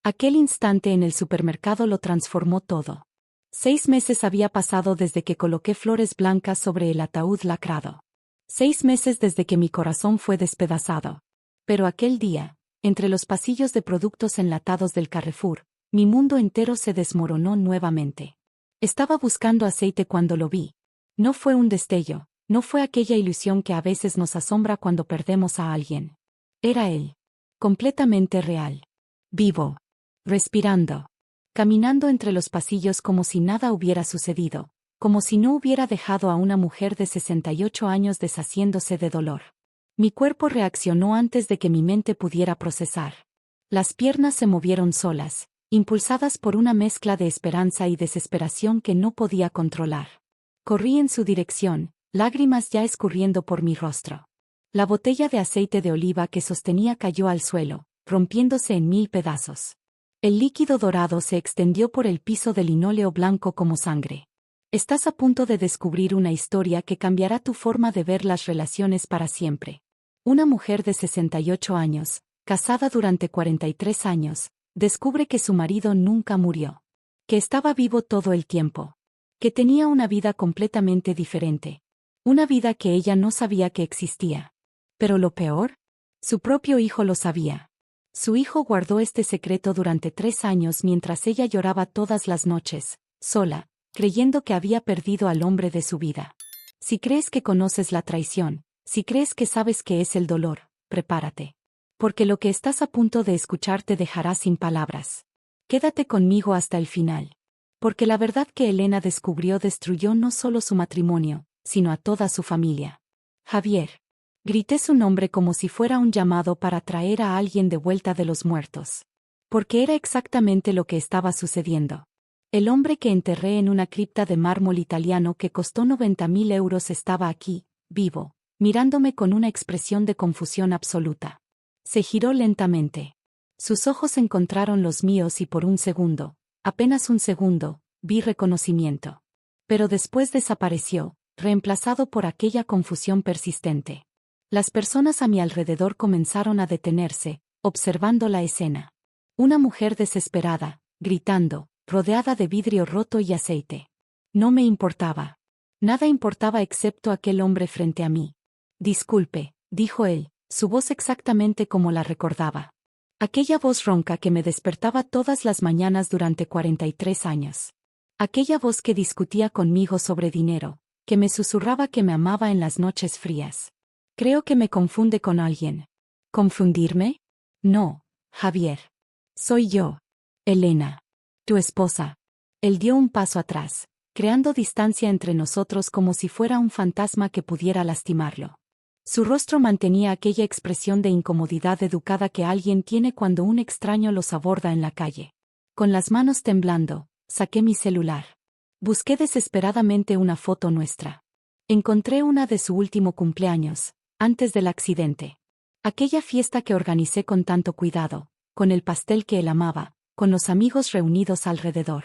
Aquel instante en el supermercado lo transformó todo. 6 meses había pasado desde que coloqué flores blancas sobre el ataúd lacrado. 6 meses desde que mi corazón fue despedazado. Pero aquel día, entre los pasillos de productos enlatados del Carrefour, mi mundo entero se desmoronó nuevamente. Estaba buscando aceite cuando lo vi. No fue un destello, no fue aquella ilusión que a veces nos asombra cuando perdemos a alguien. Era él. Completamente real. Vivo. Respirando. Caminando entre los pasillos como si nada hubiera sucedido, como si no hubiera dejado a una mujer de 68 años deshaciéndose de dolor. Mi cuerpo reaccionó antes de que mi mente pudiera procesar. Las piernas se movieron solas, impulsadas por una mezcla de esperanza y desesperación que no podía controlar. Corrí en su dirección, lágrimas ya escurriendo por mi rostro. La botella de aceite de oliva que sostenía cayó al suelo, rompiéndose en 1000 pedazos. El líquido dorado se extendió por el piso de linóleo blanco como sangre. Estás a punto de descubrir una historia que cambiará tu forma de ver las relaciones para siempre. Una mujer de 68 años, casada durante 43 años, descubre que su marido nunca murió. Que estaba vivo todo el tiempo. Que tenía una vida completamente diferente. Una vida que ella no sabía que existía. Pero lo peor, su propio hijo lo sabía. Su hijo guardó este secreto durante 3 años mientras ella lloraba todas las noches, sola, creyendo que había perdido al hombre de su vida. Si crees que conoces la traición, si crees que sabes qué es el dolor, prepárate. Porque lo que estás a punto de escuchar te dejará sin palabras. Quédate conmigo hasta el final. Porque la verdad que Elena descubrió destruyó no solo su matrimonio, sino a toda su familia. Javier. Grité su nombre como si fuera un llamado para traer a alguien de vuelta de los muertos. Porque era exactamente lo que estaba sucediendo. El hombre que enterré en una cripta de mármol italiano que costó 90.000 euros estaba aquí, vivo, mirándome con una expresión de confusión absoluta. Se giró lentamente. Sus ojos encontraron los míos y por un segundo, apenas un segundo, vi reconocimiento. Pero después desapareció, reemplazado por aquella confusión persistente. Las personas a mi alrededor comenzaron a detenerse, observando la escena. Una mujer desesperada, gritando, rodeada de vidrio roto y aceite. No me importaba. Nada importaba excepto aquel hombre frente a mí. Disculpe, dijo él, su voz exactamente como la recordaba. Aquella voz ronca que me despertaba todas las mañanas durante 43 años. Aquella voz que discutía conmigo sobre dinero, que me susurraba que me amaba en las noches frías. Creo que me confunde con alguien. ¿Confundirme? No, Javier. Soy yo. Elena. Tu esposa. Él dio un paso atrás, creando distancia entre nosotros como si fuera un fantasma que pudiera lastimarlo. Su rostro mantenía aquella expresión de incomodidad educada que alguien tiene cuando un extraño los aborda en la calle. Con las manos temblando, saqué mi celular. Busqué desesperadamente una foto nuestra. Encontré una de su último cumpleaños, antes del accidente. Aquella fiesta que organicé con tanto cuidado, con el pastel que él amaba, con los amigos reunidos alrededor.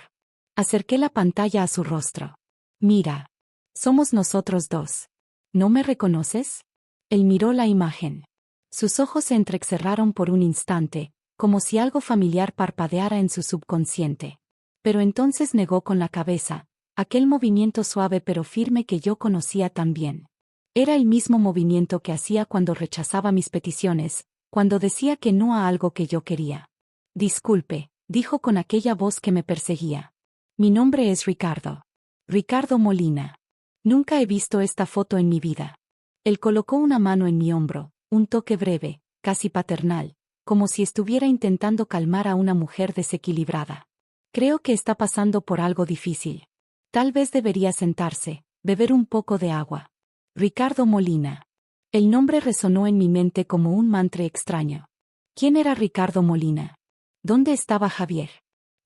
Acerqué la pantalla a su rostro. Mira. Somos nosotros dos. ¿No me reconoces? Él miró la imagen. Sus ojos se entrecerraron por un instante, como si algo familiar parpadeara en su subconsciente. Pero entonces negó con la cabeza, aquel movimiento suave pero firme que yo conocía tan bien. Era el mismo movimiento que hacía cuando rechazaba mis peticiones, cuando decía que no a algo que yo quería. Disculpe, dijo con aquella voz que me perseguía. Mi nombre es Ricardo. Ricardo Molina. Nunca he visto esta foto en mi vida. Él colocó una mano en mi hombro, un toque breve, casi paternal, como si estuviera intentando calmar a una mujer desequilibrada. Creo que está pasando por algo difícil. Tal vez debería sentarse, beber un poco de agua. Ricardo Molina. El nombre resonó en mi mente como un mantra extraño. ¿Quién era Ricardo Molina? ¿Dónde estaba Javier?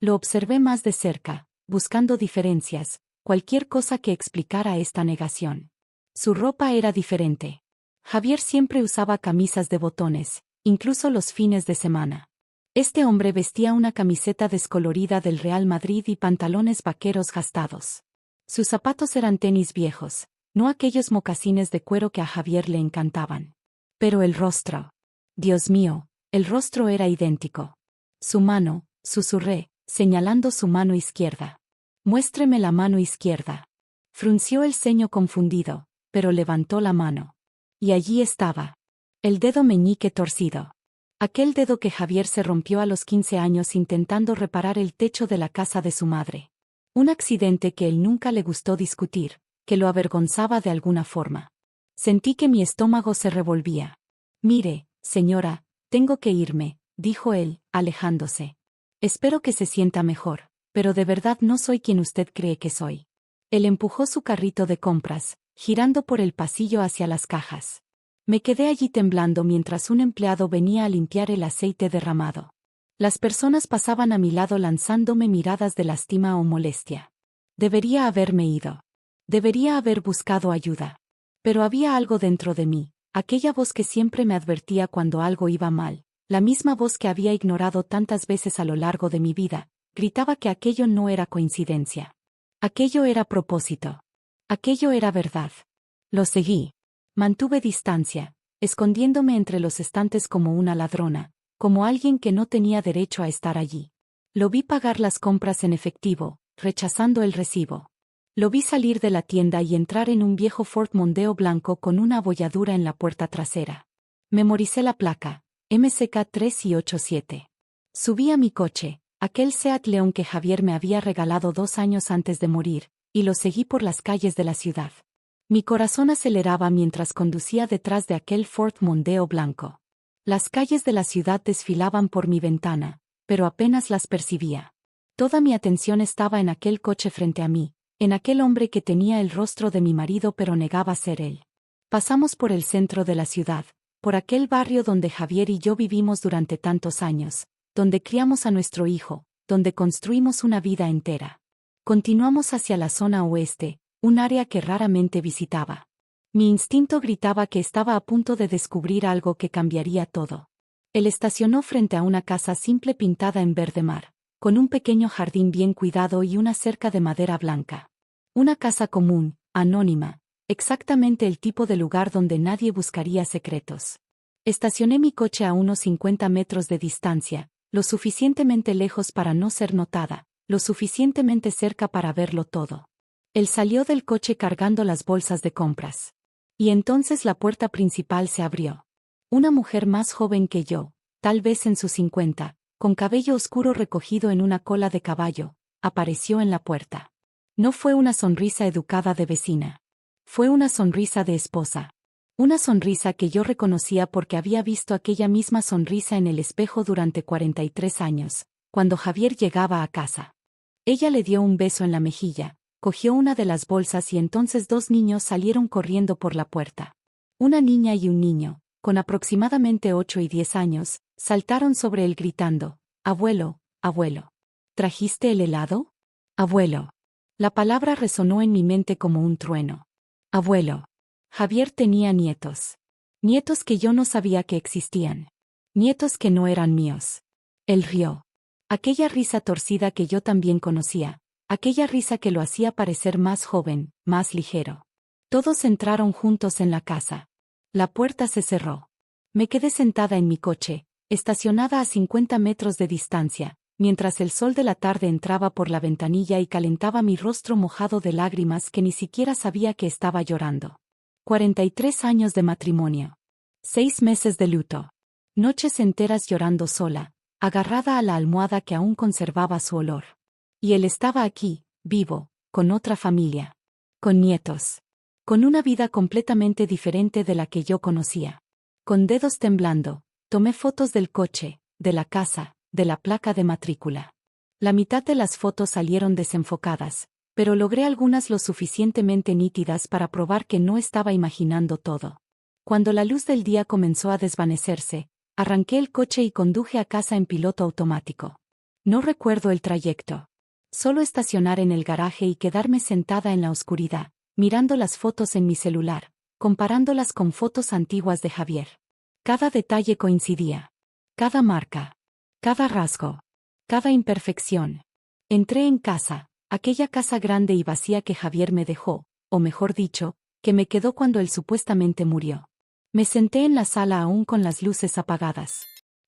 Lo observé más de cerca, buscando diferencias, cualquier cosa que explicara esta negación. Su ropa era diferente. Javier siempre usaba camisas de botones, incluso los fines de semana. Este hombre vestía una camiseta descolorida del Real Madrid y pantalones vaqueros gastados. Sus zapatos eran tenis viejos, no aquellos mocasines de cuero que a Javier le encantaban. Pero el rostro. Dios mío, el rostro era idéntico. Su mano, susurré, señalando su mano izquierda. Muéstreme la mano izquierda. Frunció el ceño confundido, pero levantó la mano. Y allí estaba. El dedo meñique torcido. Aquel dedo que Javier se rompió a los 15 años intentando reparar el techo de la casa de su madre. Un accidente que él nunca le gustó discutir, que lo avergonzaba de alguna forma. Sentí que mi estómago se revolvía. Mire, señora, tengo que irme, dijo él, alejándose. Espero que se sienta mejor, pero de verdad no soy quien usted cree que soy. Él empujó su carrito de compras, girando por el pasillo hacia las cajas. Me quedé allí temblando mientras un empleado venía a limpiar el aceite derramado. Las personas pasaban a mi lado lanzándome miradas de lástima o molestia. Debería haberme ido. Debería haber buscado ayuda. Pero había algo dentro de mí, aquella voz que siempre me advertía cuando algo iba mal, la misma voz que había ignorado tantas veces a lo largo de mi vida, gritaba que aquello no era coincidencia. Aquello era propósito. Aquello era verdad. Lo seguí. Mantuve distancia, escondiéndome entre los estantes como una ladrona, como alguien que no tenía derecho a estar allí. Lo vi pagar las compras en efectivo, rechazando el recibo. Lo vi salir de la tienda y entrar en un viejo Ford Mondeo blanco con una abolladura en la puerta trasera. Memoricé la placa, MCK 387. Subí a mi coche, aquel Seat León que Javier me había regalado 2 años antes de morir, y lo seguí por las calles de la ciudad. Mi corazón aceleraba mientras conducía detrás de aquel Ford Mondeo blanco. Las calles de la ciudad desfilaban por mi ventana, pero apenas las percibía. Toda mi atención estaba en aquel coche frente a mí, en aquel hombre que tenía el rostro de mi marido pero negaba ser él. Pasamos por el centro de la ciudad, por aquel barrio donde Javier y yo vivimos durante tantos años, donde criamos a nuestro hijo, donde construimos una vida entera. Continuamos hacia la zona oeste, un área que raramente visitaba. Mi instinto gritaba que estaba a punto de descubrir algo que cambiaría todo. Él estacionó frente a una casa simple pintada en verde mar, con un pequeño jardín bien cuidado y una cerca de madera blanca. Una casa común, anónima, exactamente el tipo de lugar donde nadie buscaría secretos. Estacioné mi coche a unos 50 metros de distancia, lo suficientemente lejos para no ser notada, lo suficientemente cerca para verlo todo. Él salió del coche cargando las bolsas de compras. Y entonces la puerta principal se abrió. Una mujer más joven que yo, tal vez en sus 50, con cabello oscuro recogido en una cola de caballo, apareció en la puerta. No fue una sonrisa educada de vecina. Fue una sonrisa de esposa. Una sonrisa que yo reconocía porque había visto aquella misma sonrisa en el espejo durante 43 años, cuando Javier llegaba a casa. Ella le dio un beso en la mejilla, cogió una de las bolsas y entonces 2 niños salieron corriendo por la puerta. Una niña y un niño, con aproximadamente 8 y 10 años, saltaron sobre él gritando, «Abuelo, abuelo. ¿Trajiste el helado? Abuelo». La palabra resonó en mi mente como un trueno. Abuelo. Javier tenía nietos. Nietos que yo no sabía que existían. Nietos que no eran míos. Él rió. Aquella risa torcida que yo también conocía. Aquella risa que lo hacía parecer más joven, más ligero. Todos entraron juntos en la casa. La puerta se cerró. Me quedé sentada en mi coche, estacionada a 50 metros de distancia, mientras el sol de la tarde entraba por la ventanilla y calentaba mi rostro mojado de lágrimas que ni siquiera sabía que estaba llorando. 43 años de matrimonio. 6 meses de luto. Noches enteras llorando sola, agarrada a la almohada que aún conservaba su olor. Y él estaba aquí, vivo, con otra familia. Con nietos. Con una vida completamente diferente de la que yo conocía. Con dedos temblando, tomé fotos del coche, de la casa, de la placa de matrícula. La mitad de las fotos salieron desenfocadas, pero logré algunas lo suficientemente nítidas para probar que no estaba imaginando todo. Cuando la luz del día comenzó a desvanecerse, arranqué el coche y conduje a casa en piloto automático. No recuerdo el trayecto. Solo estacionar en el garaje y quedarme sentada en la oscuridad, mirando las fotos en mi celular, comparándolas con fotos antiguas de Javier. Cada detalle coincidía. Cada marca. Cada rasgo. Cada imperfección. Entré en casa, aquella casa grande y vacía que Javier me dejó, o mejor dicho, que me quedó cuando él supuestamente murió. Me senté en la sala aún con las luces apagadas.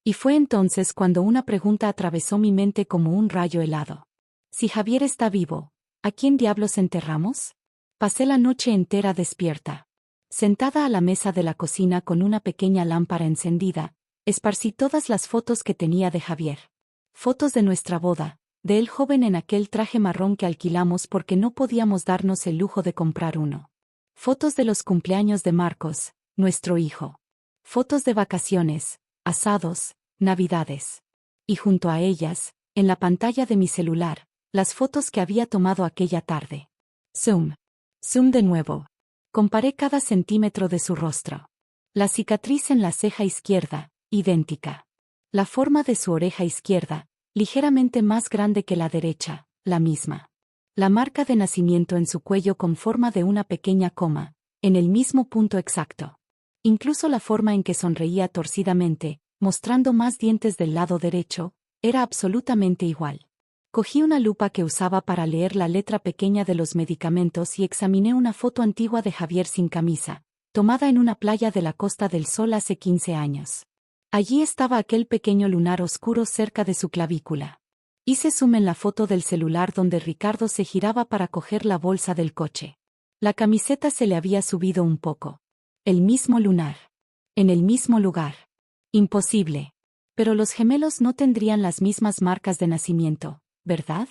Y fue entonces cuando una pregunta atravesó mi mente como un rayo helado. Si Javier está vivo, ¿a quién diablos enterramos? Pasé la noche entera despierta. Sentada a la mesa de la cocina con una pequeña lámpara encendida, esparcí todas las fotos que tenía de Javier. Fotos de nuestra boda, de él joven en aquel traje marrón que alquilamos porque no podíamos darnos el lujo de comprar uno. Fotos de los cumpleaños de Marcos, nuestro hijo. Fotos de vacaciones, asados, navidades. Y junto a ellas, en la pantalla de mi celular, las fotos que había tomado aquella tarde. Zoom. Zoom de nuevo. Comparé cada centímetro de su rostro. La cicatriz en la ceja izquierda, idéntica. La forma de su oreja izquierda, ligeramente más grande que la derecha, la misma. La marca de nacimiento en su cuello con forma de una pequeña coma, en el mismo punto exacto. Incluso la forma en que sonreía torcidamente, mostrando más dientes del lado derecho, era absolutamente igual. Cogí una lupa que usaba para leer la letra pequeña de los medicamentos y examiné una foto antigua de Javier sin camisa, tomada en una playa de la Costa del Sol hace 15 años. Allí estaba aquel pequeño lunar oscuro cerca de su clavícula. Hice zoom en la foto del celular donde Ricardo se giraba para coger la bolsa del coche. La camiseta se le había subido un poco. El mismo lunar. En el mismo lugar. Imposible. Pero los gemelos no tendrían las mismas marcas de nacimiento, ¿verdad?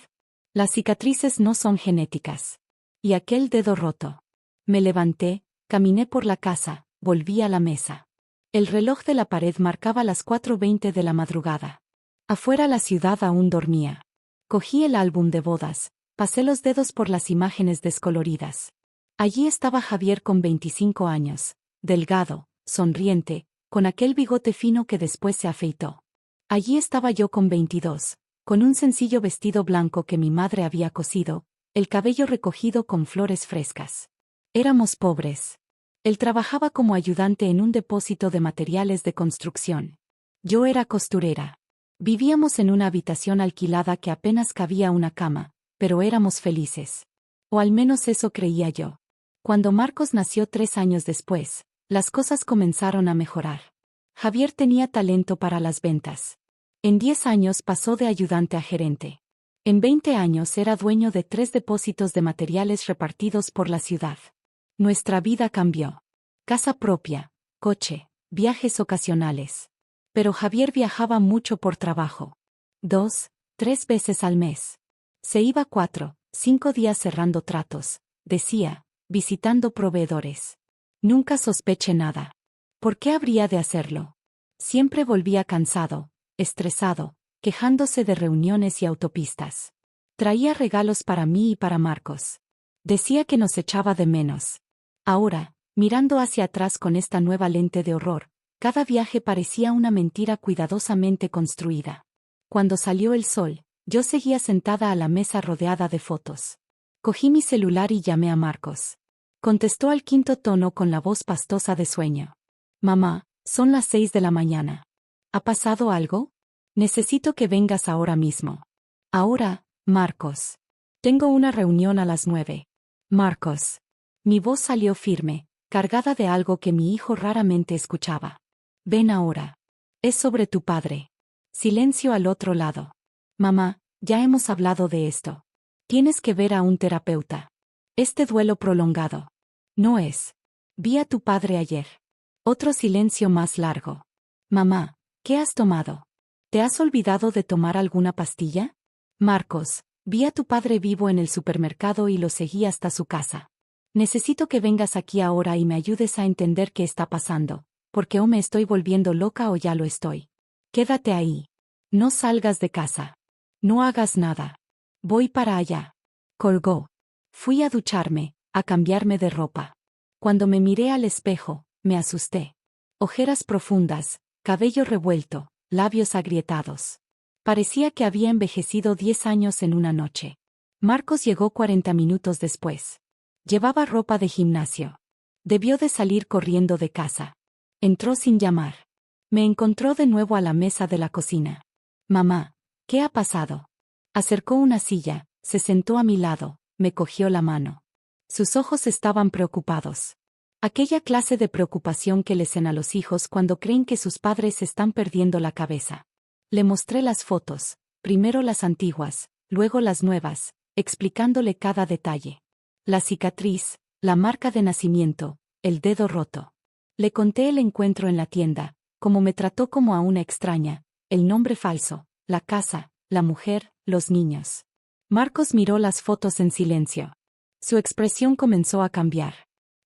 Las cicatrices no son genéticas. Y aquel dedo roto. Me levanté, caminé por la casa, volví a la mesa. El reloj de la pared marcaba las 4:20 de la madrugada. Afuera la ciudad aún dormía. Cogí el álbum de bodas, pasé los dedos por las imágenes descoloridas. Allí estaba Javier con 25 años, delgado, sonriente, con aquel bigote fino que después se afeitó. Allí estaba yo con 22, con un sencillo vestido blanco que mi madre había cosido, el cabello recogido con flores frescas. Éramos pobres. Él trabajaba como ayudante en un depósito de materiales de construcción. Yo era costurera. Vivíamos en una habitación alquilada que apenas cabía una cama, pero éramos felices. O al menos eso creía yo. Cuando Marcos nació 3 años después, las cosas comenzaron a mejorar. Javier tenía talento para las ventas. En 10 años pasó de ayudante a gerente. En 20 años era dueño de 3 depósitos de materiales repartidos por la ciudad. Nuestra vida cambió. Casa propia, coche, viajes ocasionales. Pero Javier viajaba mucho por trabajo. 2, 3 veces al mes. Se iba 4, 5 días cerrando tratos, decía, visitando proveedores. Nunca sospeché nada. ¿Por qué habría de hacerlo? Siempre volvía cansado, estresado, quejándose de reuniones y autopistas. Traía regalos para mí y para Marcos. Decía que nos echaba de menos. Ahora, mirando hacia atrás con esta nueva lente de horror, cada viaje parecía una mentira cuidadosamente construida. Cuando salió el sol, yo seguía sentada a la mesa rodeada de fotos. Cogí mi celular y llamé a Marcos. Contestó al quinto tono con la voz pastosa de sueño. Mamá, son las 6 de la mañana. ¿Ha pasado algo? Necesito que vengas ahora mismo. Ahora, Marcos. Tengo una reunión a las 9. Marcos. Mi voz salió firme, cargada de algo que mi hijo raramente escuchaba. Ven ahora. Es sobre tu padre. Silencio al otro lado. Mamá, ya hemos hablado de esto. Tienes que ver a un terapeuta. Este duelo prolongado. No es. Vi a tu padre ayer. Otro silencio más largo. Mamá, ¿qué has tomado? ¿Te has olvidado de tomar alguna pastilla? Marcos, vi a tu padre vivo en el supermercado y lo seguí hasta su casa. Necesito que vengas aquí ahora y me ayudes a entender qué está pasando, porque o me estoy volviendo loca o ya lo estoy. Quédate ahí. No salgas de casa. No hagas nada. Voy para allá. Colgó. Fui a ducharme, a cambiarme de ropa. Cuando me miré al espejo, me asusté. Ojeras profundas, cabello revuelto, labios agrietados. Parecía que había envejecido 10 años en una noche. Marcos llegó 40 minutos después. Llevaba ropa de gimnasio. Debió de salir corriendo de casa. Entró sin llamar. Me encontró de nuevo a la mesa de la cocina. Mamá, ¿qué ha pasado? Acercó una silla, se sentó a mi lado, me cogió la mano. Sus ojos estaban preocupados. Aquella clase de preocupación que les a los hijos cuando creen que sus padres están perdiendo la cabeza. Le mostré las fotos, primero las antiguas, luego las nuevas, explicándole cada detalle. La cicatriz, la marca de nacimiento, el dedo roto. Le conté el encuentro en la tienda, cómo me trató como a una extraña, el nombre falso, la casa, la mujer, los niños. Marcos miró las fotos en silencio. Su expresión comenzó a cambiar.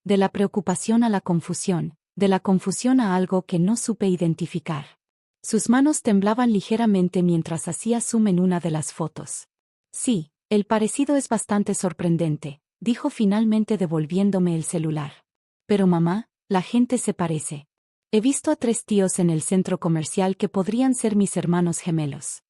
De la preocupación a la confusión, de la confusión a algo que no supe identificar. Sus manos temblaban ligeramente mientras hacía zoom en una de las fotos. Sí, el parecido es bastante sorprendente, dijo finalmente devolviéndome el celular. Pero mamá, la gente se parece. He visto a 3 tíos en el centro comercial que podrían ser mis hermanos gemelos.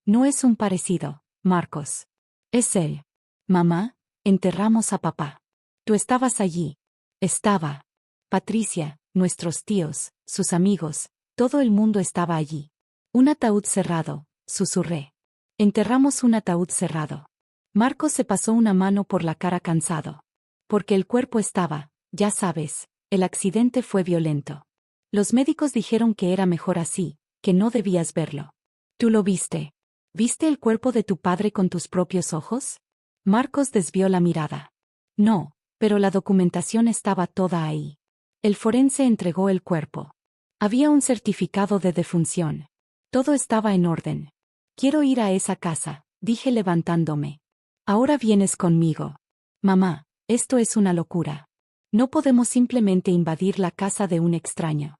No es un parecido, Marcos. Es él. Mamá, enterramos a papá. Tú estabas allí. Estaba. Patricia, nuestros tíos, sus amigos, todo el mundo estaba allí. Un ataúd cerrado, susurré. Enterramos un ataúd cerrado. Marcos se pasó una mano por la cara cansado. Porque el cuerpo estaba, ya sabes, el accidente fue violento. Los médicos dijeron que era mejor así, que no debías verlo. ¿Tú lo viste? ¿Viste el cuerpo de tu padre con tus propios ojos? Marcos desvió la mirada. No, pero la documentación estaba toda ahí. El forense entregó el cuerpo. Había un certificado de defunción. Todo estaba en orden. Quiero ir a esa casa, dije levantándome. Ahora vienes conmigo. Mamá, esto es una locura. No podemos simplemente invadir la casa de un extraño.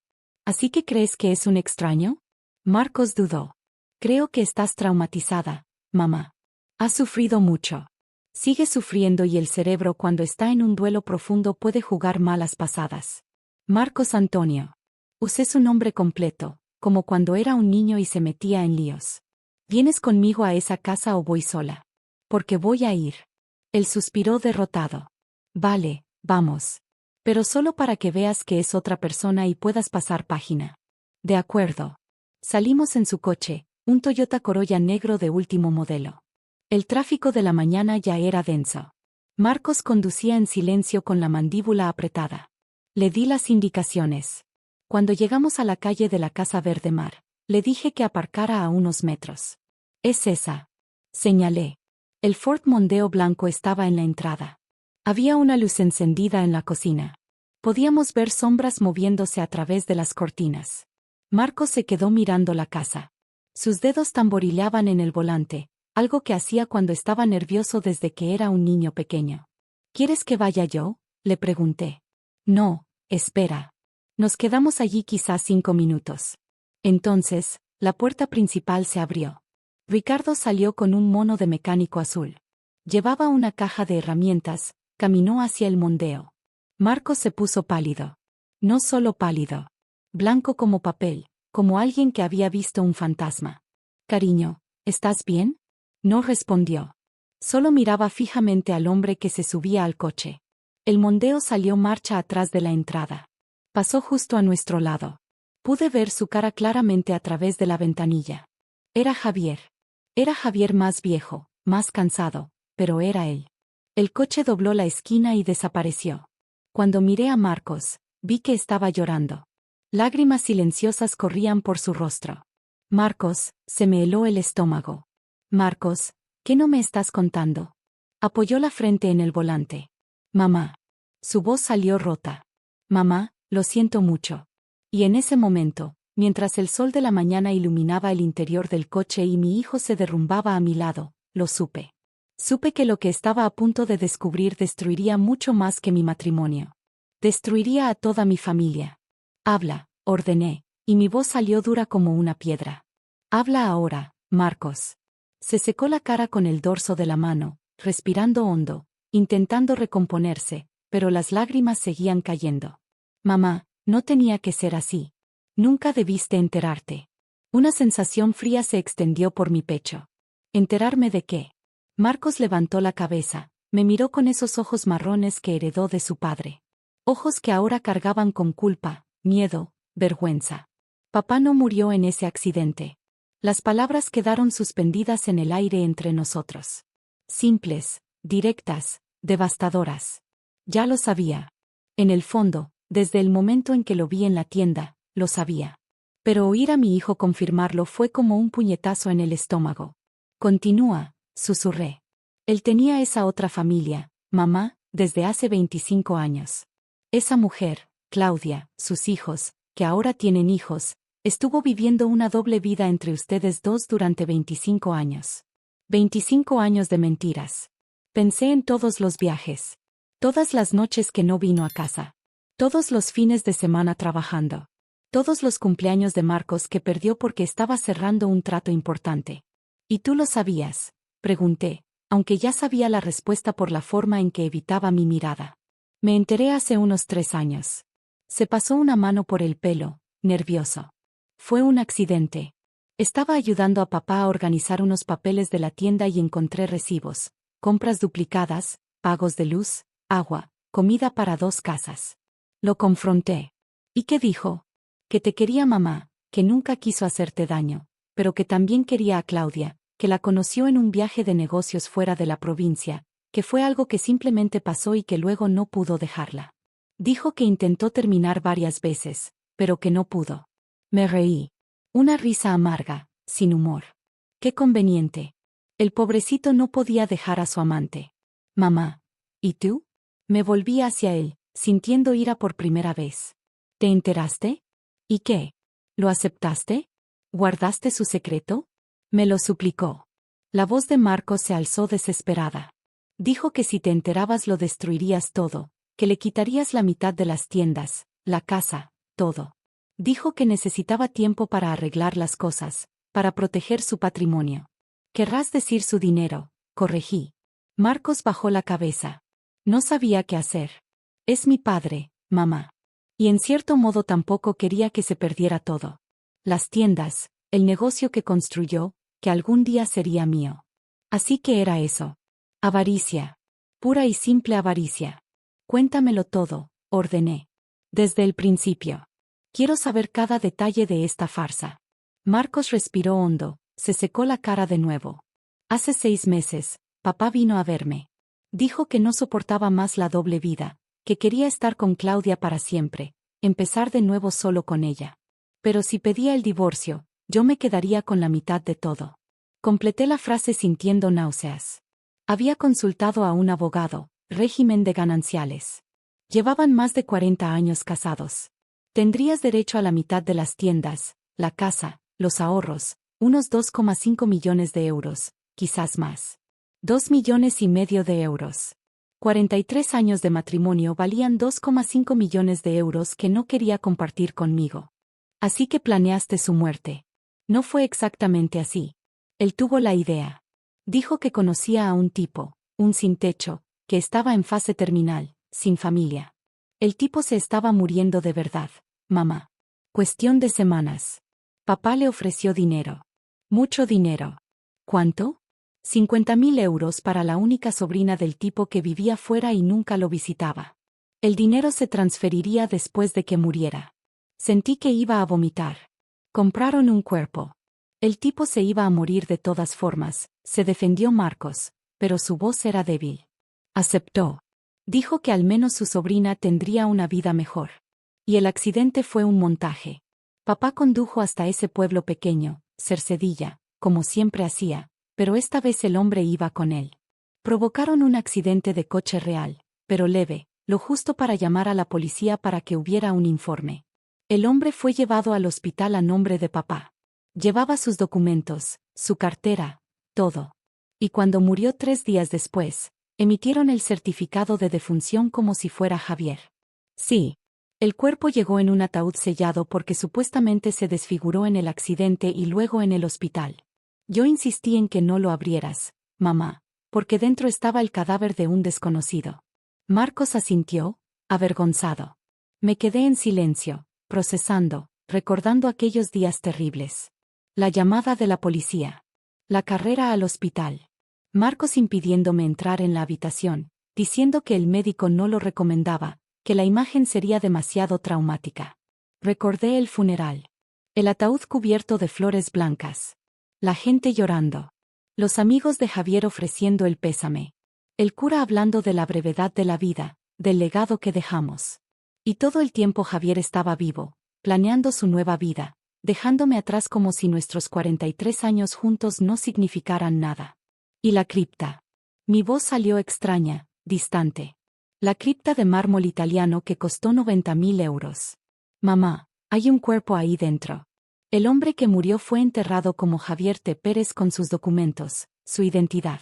¿Así que crees que es un extraño? Marcos dudó. Creo que estás traumatizada, mamá. Has sufrido mucho. Sigue sufriendo y el cerebro cuando está en un duelo profundo puede jugar malas pasadas. Marcos Antonio. Usé su nombre completo, como cuando era un niño y se metía en líos. ¿Vienes conmigo a esa casa o voy sola? Porque voy a ir. Él suspiró derrotado. Vale, vamos. Pero solo para que veas que es otra persona y puedas pasar página. De acuerdo. Salimos en su coche, un Toyota Corolla negro de último modelo. El tráfico de la mañana ya era denso. Marcos conducía en silencio con la mandíbula apretada. Le di las indicaciones. Cuando llegamos a la calle de la Casa Verde Mar, le dije que aparcara a unos metros. Es esa. Señalé. El Ford Mondeo blanco estaba en la entrada. Había una luz encendida en la cocina. Podíamos ver sombras moviéndose a través de las cortinas. Marcos se quedó mirando la casa. Sus dedos tamborileaban en el volante, algo que hacía cuando estaba nervioso desde que era un niño pequeño. ¿Quieres que vaya yo?, le pregunté. No, espera. Nos quedamos allí quizás 5 minutos. Entonces, la puerta principal se abrió. Ricardo salió con un mono de mecánico azul. Llevaba una caja de herramientas, caminó hacia el Mondeo. Marcos se puso pálido. No solo pálido. Blanco como papel, como alguien que había visto un fantasma. Cariño, ¿estás bien? No respondió. Solo miraba fijamente al hombre que se subía al coche. El Mondeo salió marcha atrás de la entrada. Pasó justo a nuestro lado. Pude ver su cara claramente a través de la ventanilla. Era Javier. Era Javier más viejo, más cansado, pero era él. El coche dobló la esquina y desapareció. Cuando miré a Marcos, vi que estaba llorando. Lágrimas silenciosas corrían por su rostro. Marcos, se me heló el estómago. Marcos, ¿qué no me estás contando? Apoyó la frente en el volante. Mamá. Su voz salió rota. Mamá, lo siento mucho. Y en ese momento, mientras el sol de la mañana iluminaba el interior del coche y mi hijo se derrumbaba a mi lado, lo supe. Supe que lo que estaba a punto de descubrir destruiría mucho más que mi matrimonio. Destruiría a toda mi familia. Habla, ordené, y mi voz salió dura como una piedra. Habla ahora, Marcos. Se secó la cara con el dorso de la mano, respirando hondo, intentando recomponerse, pero las lágrimas seguían cayendo. Mamá, no tenía que ser así. Nunca debiste enterarte. Una sensación fría se extendió por mi pecho. ¿Enterarme de qué? Marcos levantó la cabeza, me miró con esos ojos marrones que heredó de su padre. Ojos que ahora cargaban con culpa, miedo, vergüenza. Papá no murió en ese accidente. Las palabras quedaron suspendidas en el aire entre nosotros. Simples, directas, devastadoras. Ya lo sabía. En el fondo, Desde el momento en que lo vi en la tienda, lo sabía. Pero oír a mi hijo confirmarlo fue como un puñetazo en el estómago. Continúa, susurré. Él tenía esa otra familia, mamá, desde hace 25 años. Esa mujer, Claudia, sus hijos, que ahora tienen hijos, estuvo viviendo una doble vida entre ustedes dos durante 25 años. 25 años de mentiras. Pensé en todos los viajes. Todas las noches que no vino a casa. Todos los fines de semana trabajando. Todos los cumpleaños de Marcos que perdió porque estaba cerrando un trato importante. ¿Y tú lo sabías?, pregunté, aunque ya sabía la respuesta por la forma en que evitaba mi mirada. Me enteré hace unos 3 años. Se pasó una mano por el pelo, nervioso. Fue un accidente. Estaba ayudando a papá a organizar unos papeles de la tienda y encontré recibos, compras duplicadas, pagos de luz, agua, comida para 2 casas. Lo confronté. ¿Y qué dijo? Que te quería mamá, que nunca quiso hacerte daño, pero que también quería a Claudia, que la conoció en un viaje de negocios fuera de la provincia, que fue algo que simplemente pasó y que luego no pudo dejarla. Dijo que intentó terminar varias veces, pero que no pudo. Me reí. Una risa amarga, sin humor. Qué conveniente. El pobrecito no podía dejar a su amante. Mamá. ¿Y tú? Me volví hacia él, sintiendo ira por primera vez. ¿Te enteraste? ¿Y qué? ¿Lo aceptaste? ¿Guardaste su secreto? Me lo suplicó. La voz de Marcos se alzó desesperada. Dijo que si te enterabas lo destruirías todo, que le quitarías la mitad de las tiendas, la casa, todo. Dijo que necesitaba tiempo para arreglar las cosas, para proteger su patrimonio. Querrás decir su dinero, corregí. Marcos bajó la cabeza. No sabía qué hacer. Es mi padre, mamá. Y en cierto modo tampoco quería que se perdiera todo. Las tiendas, el negocio que construyó, que algún día sería mío. Así que era eso. Avaricia. Pura y simple avaricia. Cuéntamelo todo, ordené. Desde el principio. Quiero saber cada detalle de esta farsa. Marcos respiró hondo, se secó la cara de nuevo. Hace 6 meses, papá vino a verme. Dijo que no soportaba más la doble vida, que quería estar con Claudia para siempre, empezar de nuevo solo con ella. Pero si pedía el divorcio, yo me quedaría con la mitad de todo. Completé la frase sintiendo náuseas. Había consultado a un abogado, régimen de gananciales. Llevaban más de 40 años casados. Tendrías derecho a la mitad de las tiendas, la casa, los ahorros, unos 2,5 millones de euros, quizás más. 2,5 millones de euros. 43 años de matrimonio valían 2,5 millones de euros que no quería compartir conmigo. Así que planeaste su muerte. No fue exactamente así. Él tuvo la idea. Dijo que conocía a un tipo, un sin techo, que estaba en fase terminal, sin familia. El tipo se estaba muriendo de verdad, mamá. Cuestión de semanas. Papá le ofreció dinero. Mucho dinero. ¿Cuánto? 50.000 euros para la única sobrina del tipo que vivía fuera y nunca lo visitaba. El dinero se transferiría después de que muriera. Sentí que iba a vomitar. Compraron un cuerpo. El tipo se iba a morir de todas formas, se defendió Marcos, pero su voz era débil. Aceptó. Dijo que al menos su sobrina tendría una vida mejor. Y el accidente fue un montaje. Papá condujo hasta ese pueblo pequeño, Cercedilla, como siempre hacía, pero esta vez el hombre iba con él. Provocaron un accidente de coche real, pero leve, lo justo para llamar a la policía para que hubiera un informe. El hombre fue llevado al hospital a nombre de papá. Llevaba sus documentos, su cartera, todo. Y cuando murió 3 días después, emitieron el certificado de defunción como si fuera Javier. Sí. El cuerpo llegó en un ataúd sellado porque supuestamente se desfiguró en el accidente y luego en el hospital. Yo insistí en que no lo abrieras, mamá, porque dentro estaba el cadáver de un desconocido. Marcos asintió, avergonzado. Me quedé en silencio, procesando, recordando aquellos días terribles. La llamada de la policía. La carrera al hospital. Marcos impidiéndome entrar en la habitación, diciendo que el médico no lo recomendaba, que la imagen sería demasiado traumática. Recordé el funeral. El ataúd cubierto de flores blancas. La gente llorando. Los amigos de Javier ofreciendo el pésame. El cura hablando de la brevedad de la vida, del legado que dejamos. Y todo el tiempo Javier estaba vivo, planeando su nueva vida, dejándome atrás como si nuestros 43 años juntos no significaran nada. Y la cripta. Mi voz salió extraña, distante. La cripta de mármol italiano que costó 90.000 euros. Mamá, hay un cuerpo ahí dentro. El hombre que murió fue enterrado como Javier T. Pérez con sus documentos, su identidad.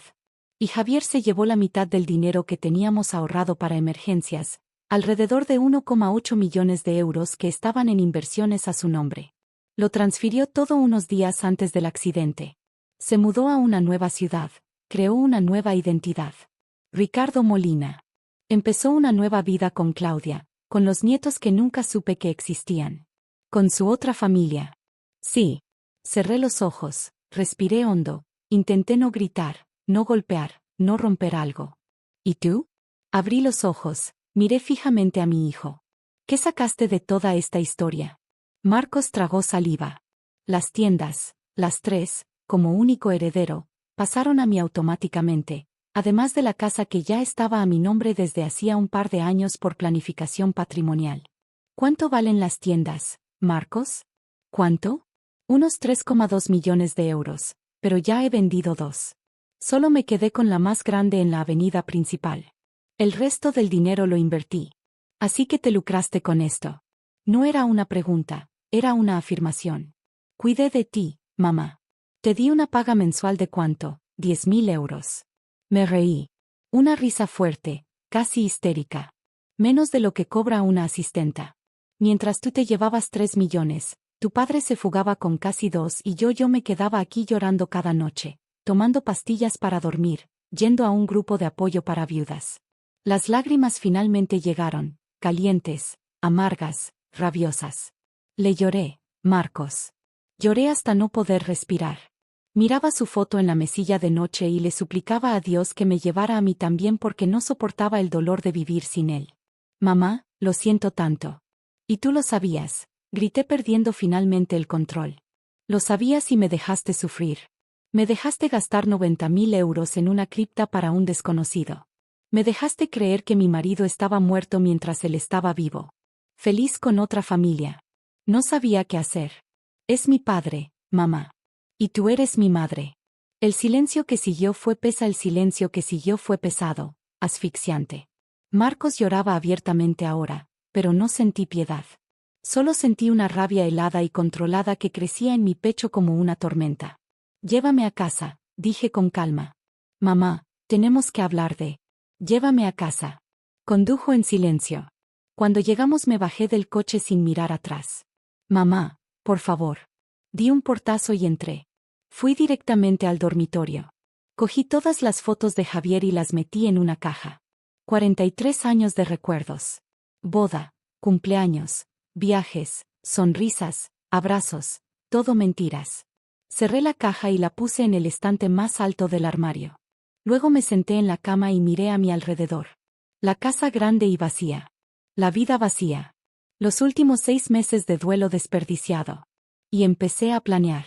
Y Javier se llevó la mitad del dinero que teníamos ahorrado para emergencias, alrededor de 1,8 millones de euros que estaban en inversiones a su nombre. Lo transfirió todo unos días antes del accidente. Se mudó a una nueva ciudad, creó una nueva identidad. Ricardo Molina. Empezó una nueva vida con Claudia, con los nietos que nunca supe que existían. Con su otra familia. Sí. Cerré los ojos, respiré hondo, intenté no gritar, no golpear, no romper algo. ¿Y tú? Abrí los ojos, miré fijamente a mi hijo. ¿Qué sacaste de toda esta historia? Marcos tragó saliva. Las tiendas, las tres, como único heredero, pasaron a mí automáticamente, además de la casa que ya estaba a mi nombre desde hacía un par de años por planificación patrimonial. ¿Cuánto valen las tiendas, Marcos? ¿Cuánto? Unos 3,2 millones de euros, pero ya he vendido 2. Solo me quedé con la más grande en la avenida principal. El resto del dinero lo invertí. Así que te lucraste con esto. No era una pregunta, era una afirmación. Cuidé de ti, mamá. Te di una paga mensual de ¿cuánto? 10.000 euros. Me reí. Una risa fuerte, casi histérica. Menos de lo que cobra una asistenta. Mientras tú te llevabas 3 millones, tu padre se fugaba con casi 2 y yo me quedaba aquí llorando cada noche, tomando pastillas para dormir, yendo a un grupo de apoyo para viudas. Las lágrimas finalmente llegaron, calientes, amargas, rabiosas. Le lloré, Marcos. Lloré hasta no poder respirar. Miraba su foto en la mesilla de noche y le suplicaba a Dios que me llevara a mí también porque no soportaba el dolor de vivir sin él. Mamá, lo siento tanto. Y tú lo sabías, grité perdiendo finalmente el control. Lo sabías y me dejaste sufrir. Me dejaste gastar 90.000 euros en una cripta para un desconocido. Me dejaste creer que mi marido estaba muerto mientras él estaba vivo. Feliz con otra familia. No sabía qué hacer. Es mi padre, mamá. Y tú eres mi madre. El silencio que siguió fue el silencio que siguió fue pesado, asfixiante. Marcos lloraba abiertamente ahora, pero no sentí piedad. Solo sentí una rabia helada y controlada que crecía en mi pecho como una tormenta. Llévame a casa, dije con calma. Mamá, tenemos que hablar de... Llévame a casa. Condujo en silencio. Cuando llegamos me bajé del coche sin mirar atrás. Mamá, por favor. Di un portazo y entré. Fui directamente al dormitorio. Cogí todas las fotos de Javier y las metí en una caja. 43 años de recuerdos. Boda, cumpleaños, viajes, sonrisas, abrazos, todo mentiras. Cerré la caja y la puse en el estante más alto del armario. Luego me senté en la cama y miré a mi alrededor. La casa grande y vacía. La vida vacía. Los últimos 6 meses de duelo desperdiciado. Y empecé a planear.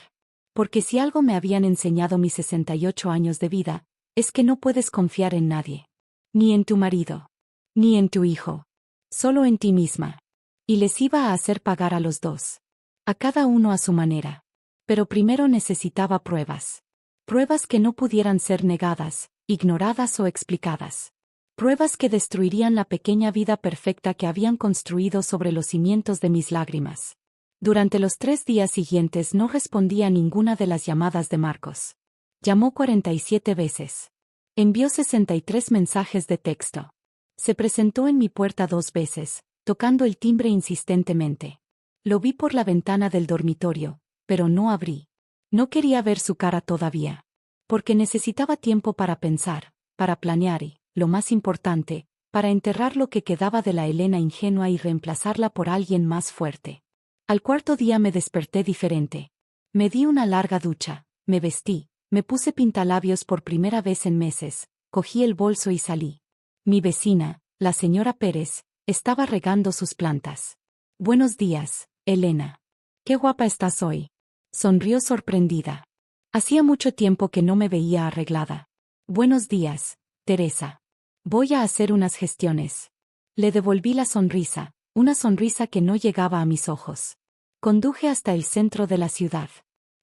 Porque si algo me habían enseñado mis 68 años de vida, es que no puedes confiar en nadie. Ni en tu marido. Ni en tu hijo. Solo en ti misma. Y les iba a hacer pagar a los dos. A cada uno a su manera. Pero primero necesitaba pruebas. Pruebas que no pudieran ser negadas, ignoradas o explicadas. Pruebas que destruirían la pequeña vida perfecta que habían construido sobre los cimientos de mis lágrimas. Durante los 3 días siguientes no respondí a ninguna de las llamadas de Marcos. Llamó 47 veces. Envió 63 mensajes de texto. Se presentó en mi puerta 2 veces, tocando el timbre insistentemente. Lo vi por la ventana del dormitorio, pero no abrí. No quería ver su cara todavía. Porque necesitaba tiempo para pensar, para planear y, lo más importante, para enterrar lo que quedaba de la Elena ingenua y reemplazarla por alguien más fuerte. Al 4.º día me desperté diferente. Me di una larga ducha, me vestí, me puse pintalabios por primera vez en meses, cogí el bolso y salí. Mi vecina, la señora Pérez, estaba regando sus plantas. Buenos días, Elena. Qué guapa estás hoy. Sonrió sorprendida. Hacía mucho tiempo que no me veía arreglada. Buenos días, Teresa. Voy a hacer unas gestiones. Le devolví la sonrisa, una sonrisa que no llegaba a mis ojos. Conduje hasta el centro de la ciudad.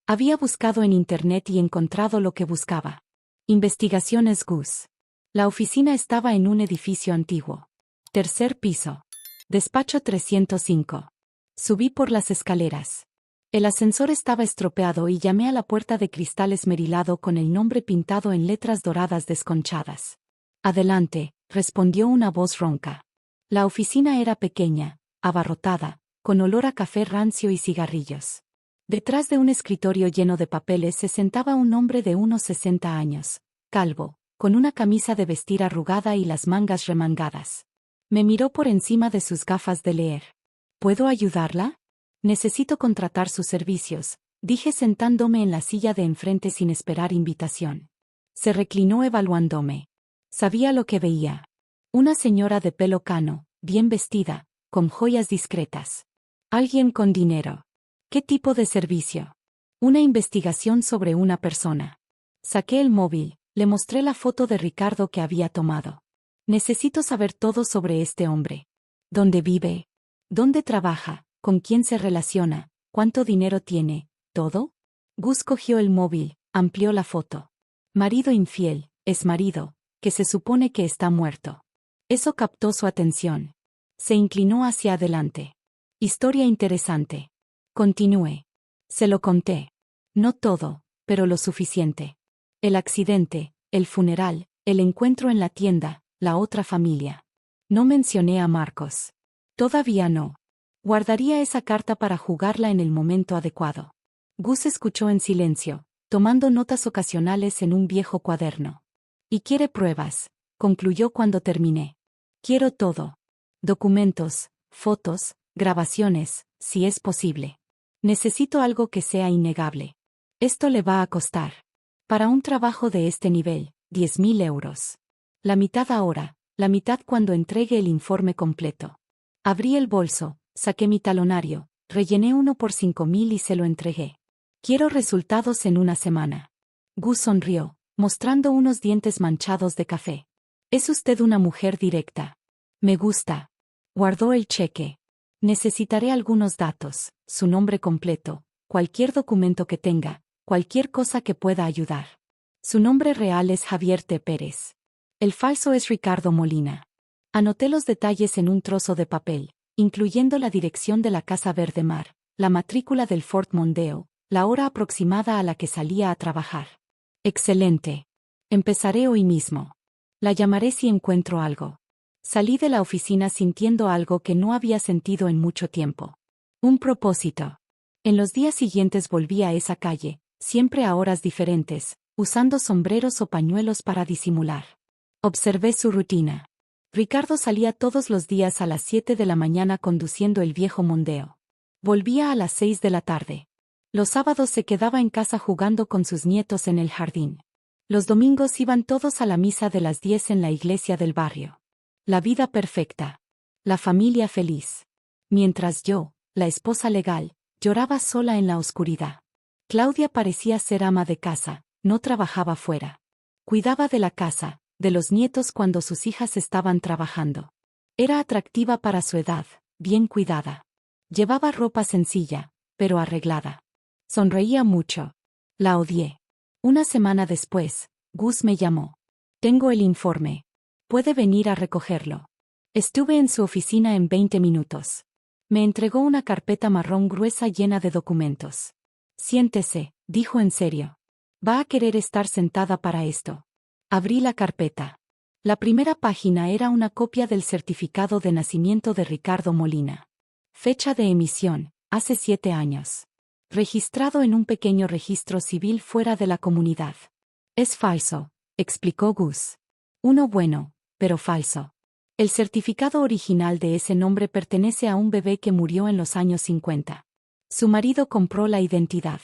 Había buscado en internet y encontrado lo que buscaba. Investigaciones Gus. La oficina estaba en un edificio antiguo. Tercer piso. Despacho 305. Subí por las escaleras. El ascensor estaba estropeado y llamé a la puerta de cristal esmerilado con el nombre pintado en letras doradas desconchadas. Adelante, respondió una voz ronca. La oficina era pequeña, abarrotada, con olor a café rancio y cigarrillos. Detrás de un escritorio lleno de papeles se sentaba un hombre de unos 60 años, calvo, con una camisa de vestir arrugada y las mangas remangadas. Me miró por encima de sus gafas de leer. ¿Puedo ayudarla? Necesito contratar sus servicios, dije sentándome en la silla de enfrente sin esperar invitación. Se reclinó evaluándome. Sabía lo que veía. Una señora de pelo cano, bien vestida, con joyas discretas. Alguien con dinero. ¿Qué tipo de servicio? Una investigación sobre una persona. Saqué el móvil, le mostré la foto de Ricardo que había tomado. Necesito saber todo sobre este hombre. ¿Dónde vive? ¿Dónde trabaja? ¿Con quién se relaciona? ¿Cuánto dinero tiene? ¿Todo? Gus cogió el móvil, amplió la foto. Marido infiel, exmarido, que se supone que está muerto. Eso captó su atención. Se inclinó hacia adelante. Historia interesante. Continué. Se lo conté. No todo, pero lo suficiente. El accidente, el funeral, el encuentro en la tienda, la otra familia. No mencioné a Marcos. Todavía no. Guardaría esa carta para jugarla en el momento adecuado. Gus escuchó en silencio, tomando notas ocasionales en un viejo cuaderno. Y quiere pruebas, concluyó cuando terminé. Quiero todo. Documentos, fotos, grabaciones, si es posible. Necesito algo que sea innegable. Esto le va a costar. Para un trabajo de este nivel, 10.000 euros. La mitad ahora, la mitad cuando entregue el informe completo. Abrí el bolso, saqué mi talonario, rellené uno por 5.000 y se lo entregué. Quiero resultados en una semana. Gus sonrió, mostrando unos dientes manchados de café. Es usted una mujer directa. Me gusta. Guardó el cheque. Necesitaré algunos datos, su nombre completo, cualquier documento que tenga, cualquier cosa que pueda ayudar. Su nombre real es Javier T. Pérez. El falso es Ricardo Molina. Anoté los detalles en un trozo de papel, incluyendo la dirección de la Casa Verde Mar, la matrícula del Ford Mondeo, la hora aproximada a la que salía a trabajar. Excelente. Empezaré hoy mismo. La llamaré si encuentro algo. Salí de la oficina sintiendo algo que no había sentido en mucho tiempo. Un propósito. En los días siguientes volví a esa calle, siempre a horas diferentes, usando sombreros o pañuelos para disimular. Observé su rutina. Ricardo salía todos los días a las 7 de la mañana conduciendo el viejo Mondeo. Volvía a las 6 de la tarde. Los sábados se quedaba en casa jugando con sus nietos en el jardín. Los domingos iban todos a la misa de las 10 en la iglesia del barrio. La vida perfecta. La familia feliz. Mientras yo, la esposa legal, lloraba sola en la oscuridad. Claudia parecía ser ama de casa, no trabajaba fuera. Cuidaba de la casa, de los nietos cuando sus hijas estaban trabajando. Era atractiva para su edad, bien cuidada. Llevaba ropa sencilla, pero arreglada. Sonreía mucho. La odié. Una semana después, Gus me llamó. Tengo el informe. Puede venir a recogerlo. Estuve en su oficina en 20 minutos. Me entregó una carpeta marrón gruesa llena de documentos. Siéntese, dijo en serio. Va a querer estar sentada para esto. Abrí la carpeta. La primera página era una copia del certificado de nacimiento de Ricardo Molina. Fecha de emisión, hace 7 años. Registrado en un pequeño registro civil fuera de la comunidad. Es falso, explicó Gus. Uno bueno, pero falso. El certificado original de ese nombre pertenece a un bebé que murió en los años 50. Su marido compró la identidad.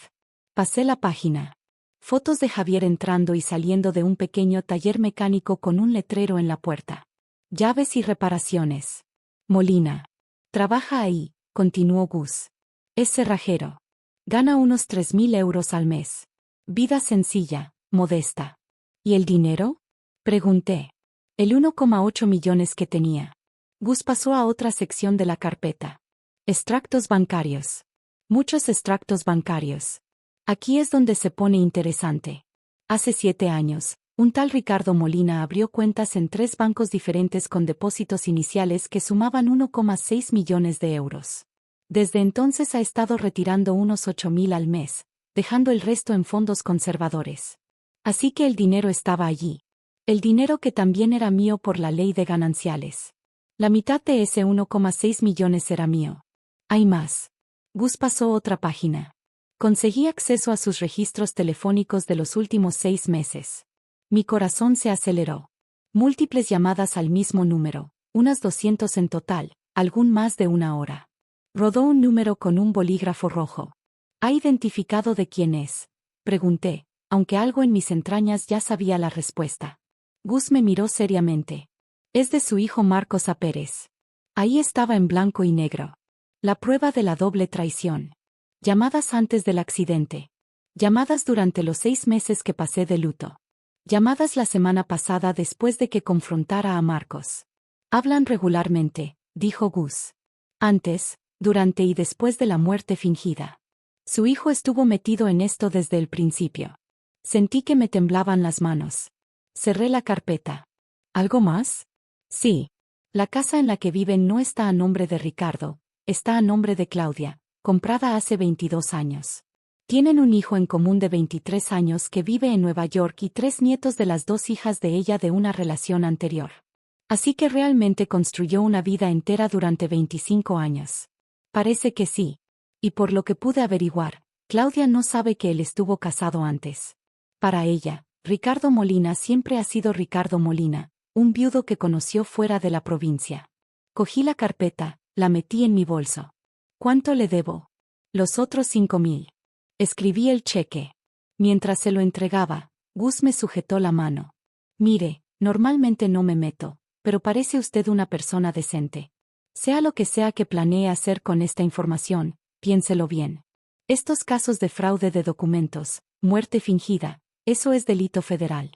Pasé la página. Fotos de Javier entrando y saliendo de un pequeño taller mecánico con un letrero en la puerta. Llaves y reparaciones. Molina. Trabaja ahí, continuó Gus. Es cerrajero. Gana unos 3.000 euros al mes. Vida sencilla, modesta. ¿Y el dinero? Pregunté. El 1,8 millones que tenía. Gus pasó a otra sección de la carpeta. Extractos bancarios. Muchos extractos bancarios. Aquí es donde se pone interesante. Hace 7 años, un tal Ricardo Molina abrió cuentas en 3 bancos diferentes con depósitos iniciales que sumaban 1,6 millones de euros. Desde entonces ha estado retirando unos 8.000 al mes, dejando el resto en fondos conservadores. Así que el dinero estaba allí. El dinero que también era mío por la ley de gananciales. La mitad de ese 1,6 millones era mío. Hay más. Gus pasó otra página. Conseguí acceso a sus registros telefónicos de los últimos 6 meses. Mi corazón se aceleró. Múltiples llamadas al mismo número, unas 200 en total, algún más de 1 hora. Rodó un número con un bolígrafo rojo. ¿Ha identificado de quién es?, pregunté, aunque algo en mis entrañas ya sabía la respuesta. Gus me miró seriamente. Es de su hijo Marcos A. Pérez. Ahí estaba en blanco y negro. La prueba de la doble traición. Llamadas antes del accidente. Llamadas durante los 6 meses que pasé de luto. Llamadas la semana pasada después de que confrontara a Marcos. Hablan regularmente, dijo Gus. Antes, durante y después de la muerte fingida. Su hijo estuvo metido en esto desde el principio. Sentí que me temblaban las manos. Cerré la carpeta. ¿Algo más? Sí. La casa en la que viven no está a nombre de Ricardo, está a nombre de Claudia, comprada hace 22 años. Tienen un hijo en común de 23 años que vive en Nueva York y 3 nietos de las 2 hijas de ella de una relación anterior. Así que realmente construyó una vida entera durante 25 años. Parece que sí. Y por lo que pude averiguar, Claudia no sabe que él estuvo casado antes. Para ella, Ricardo Molina siempre ha sido Ricardo Molina, un viudo que conoció fuera de la provincia. Cogí la carpeta, la metí en mi bolso. ¿Cuánto le debo? Los otros 5.000. Escribí el cheque. Mientras se lo entregaba, Gus me sujetó la mano. Mire, normalmente no me meto, pero parece usted una persona decente. Sea lo que sea que planee hacer con esta información, piénselo bien. Estos casos de fraude de documentos, muerte fingida, eso es delito federal.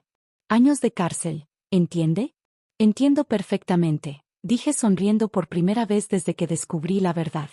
Años de cárcel, ¿entiende? Entiendo perfectamente, dije sonriendo por primera vez desde que descubrí la verdad.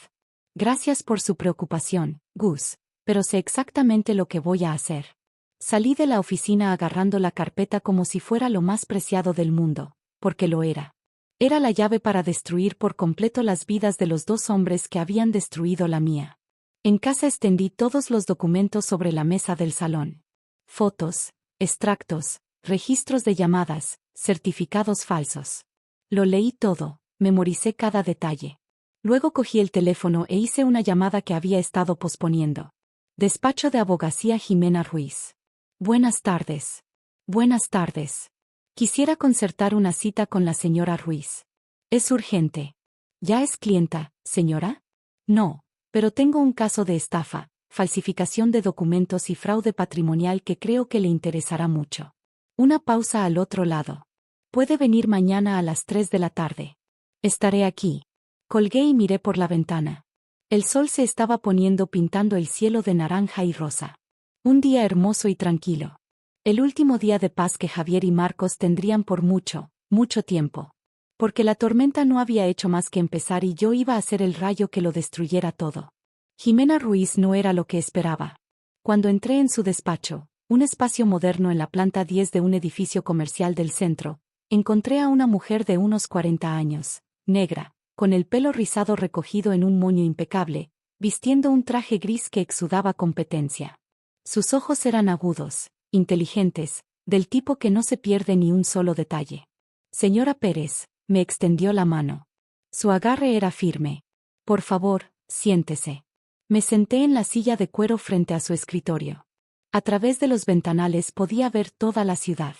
Gracias por su preocupación, Gus, pero sé exactamente lo que voy a hacer. Salí de la oficina agarrando la carpeta como si fuera lo más preciado del mundo, porque lo era. Era la llave para destruir por completo las vidas de los 2 hombres que habían destruido la mía. En casa extendí todos los documentos sobre la mesa del salón. Fotos, extractos, registros de llamadas, certificados falsos. Lo leí todo, memoricé cada detalle. Luego cogí el teléfono e hice una llamada que había estado posponiendo. Despacho de Abogacía Jimena Ruiz. Buenas tardes. Buenas tardes. Quisiera concertar una cita con la señora Ruiz. Es urgente. ¿Ya es clienta, señora? No, pero tengo un caso de estafa, falsificación de documentos y fraude patrimonial que creo que le interesará mucho. Una pausa al otro lado. Puede venir mañana a las 3 de la tarde. Estaré aquí. Colgué y miré por la ventana. El sol se estaba poniendo pintando el cielo de naranja y rosa. Un día hermoso y tranquilo. El último día de paz que Javier y Marcos tendrían por mucho, mucho tiempo. Porque la tormenta no había hecho más que empezar y yo iba a ser el rayo que lo destruyera todo. Jimena Ruiz no era lo que esperaba. Cuando entré en su despacho, un espacio moderno en la planta 10 de un edificio comercial del centro, encontré a una mujer de unos 40 años, negra, con el pelo rizado recogido en un moño impecable, vistiendo un traje gris que exudaba competencia. Sus ojos eran agudos, inteligentes, del tipo que no se pierde ni un solo detalle. Señora Pérez, me extendió la mano. Su agarre era firme. Por favor, siéntese. Me senté en la silla de cuero frente a su escritorio. A través de los ventanales podía ver toda la ciudad.